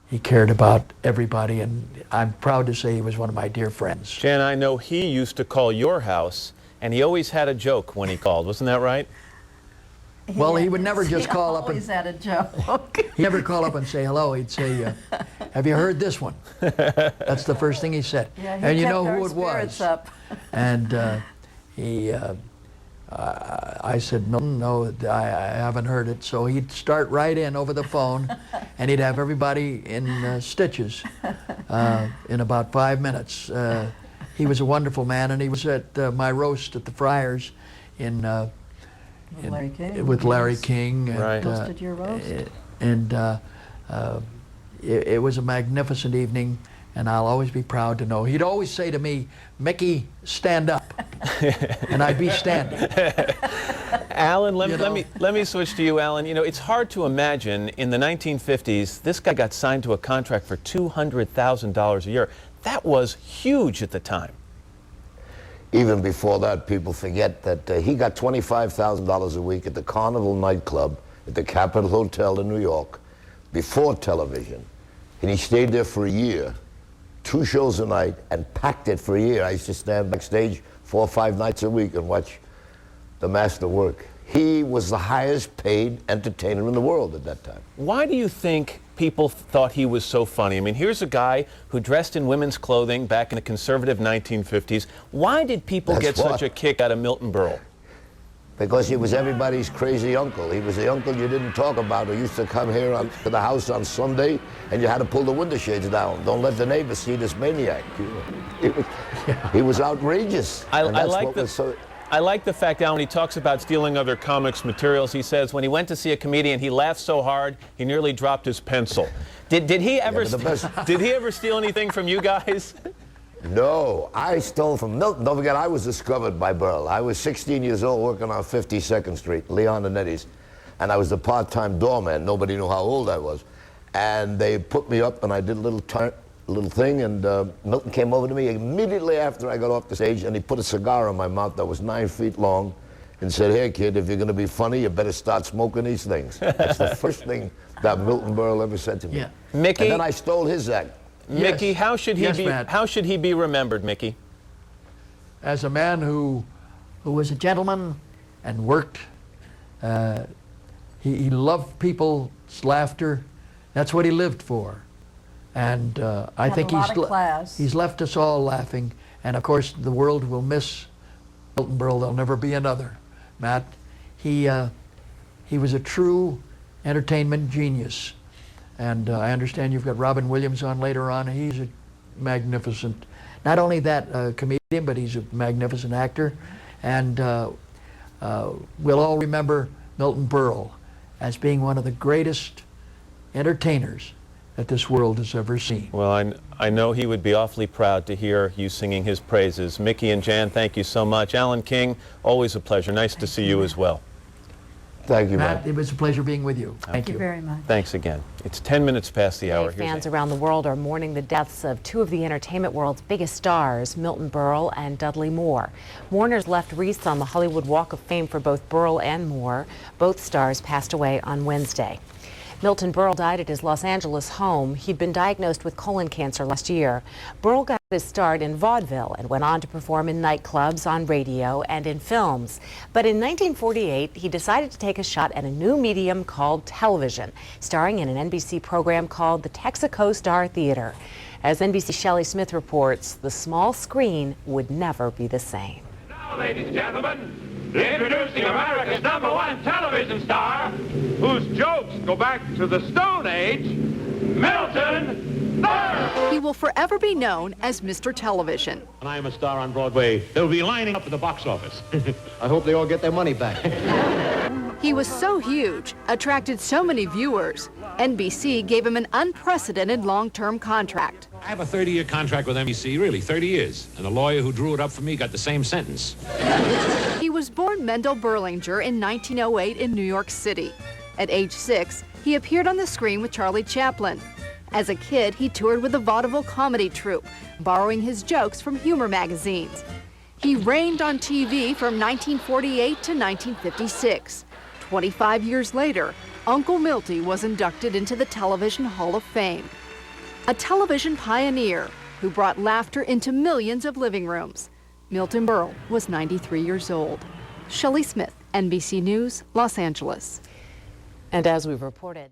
he cared about everybody, and I'm proud to say he was one of my dear friends. Jan, I know he used to call your house, and he always had a joke when he called. Wasn't that right? Well, he would never just call up and... always had a joke. He'd never call up and say hello. He'd say, have you heard this one? That's the first thing he said. Yeah, and you know who it was. Up. And I said, no, I haven't heard it. So he'd start right in over the phone, and he'd have everybody in stitches in about 5 minutes. He was a wonderful man, and he was at my roast at the Friars with Larry King. And, right. Hosted your roast. And it was a magnificent evening, and I'll always be proud to know. He'd always say to me, "Mickey, stand up," and I'd be standing. Alan, let me switch to you, Alan. You know, it's hard to imagine in the 1950s this guy got signed to a contract for $200,000 a year. That was huge at the time. Even before that, people forget that he got $25,000 a week at the Carnival nightclub at the Capitol Hotel in New York before television. And he stayed there for a year, 2 shows a night, and packed it for a year. I used to stand backstage 4 or 5 nights a week and watch the master work. He was the highest paid entertainer in the world at that time. Why do you think people thought he was so funny? I mean, here's a guy who dressed in women's clothing back in the conservative 1950s. Why did people get such a kick out of Milton Berle? Because he was everybody's crazy uncle. He was the uncle you didn't talk about, who used to come here to the house on Sunday, and you had to pull the window shades down. Don't let the neighbors see this maniac. He was outrageous. I like the fact, Alan, when he talks about stealing other comics materials, he says when he went to see a comedian, he laughed so hard, he nearly dropped his pencil. Did he ever steal anything from you guys? No, I stole from Milton. Don't forget, I was discovered by Berle. I was 16 years old working on 52nd Street, Leon and Eddie's, and I was the part-time doorman. Nobody knew how old I was. And they put me up, and I did a little thing, and Milton came over to me immediately after I got off the stage, and he put a cigar in my mouth that was 9 feet long and said, "Hey, kid, if you're going to be funny, you better start smoking these things." That's the first thing that Milton Berle ever said to me. Yeah. Mickey, and then I stole his act. Mickey, yes. how should he be remembered, Mickey? As a man who was a gentleman and worked. He loved people's laughter. That's what he lived for. And I think he's left us all laughing. And of course, the world will miss Milton Berle. There'll never be another. Matt, he was a true entertainment genius. And I understand you've got Robin Williams on later on. He's a magnificent, not only that comedian, but he's a magnificent actor. And we'll all remember Milton Berle as being one of the greatest entertainers that this world has ever seen. Well, I know he would be awfully proud to hear you singing his praises. Mickey and Jan, thank you so much. Alan King, always a pleasure. Nice to see you as well. Thank you, Matt. It was a pleasure being with you. Thank you very much. Thanks again. It's 10 minutes past the hour. Fans around the world are mourning the deaths of 2 of the entertainment world's biggest stars, Milton Berle and Dudley Moore. Mourners left wreaths on the Hollywood Walk of Fame for both Berle and Moore. Both stars passed away on Wednesday. Milton Berle died at his Los Angeles home. He'd been diagnosed with colon cancer last year. Berle got his start in vaudeville and went on to perform in nightclubs, on radio, and in films. But in 1948, he decided to take a shot at a new medium called television, starring in an NBC program called the Texaco Star Theater. As NBC's Shelley Smith reports, the small screen would never be the same. Now, ladies and gentlemen, introducing America's #1 television star, whose jokes go back to the Stone Age, Milton Berle. He will forever be known as Mr. Television. When I am a star on Broadway, they'll be lining up at the box office. I hope they all get their money back. He was so huge, attracted so many viewers, NBC gave him an unprecedented long-term contract. I have a 30-year contract with NBC, really, 30 years. And the lawyer who drew it up for me got the same sentence. He was born Mendel Berlinger in 1908 in New York City. At age 6, he appeared on the screen with Charlie Chaplin. As a kid, he toured with a vaudeville comedy troupe, borrowing his jokes from humor magazines. He reigned on TV from 1948 to 1956. 25 years later, Uncle Milty was inducted into the Television Hall of Fame. A television pioneer who brought laughter into millions of living rooms. Milton Berle was 93 years old. Shelley Smith, NBC News, Los Angeles. And as we've reported,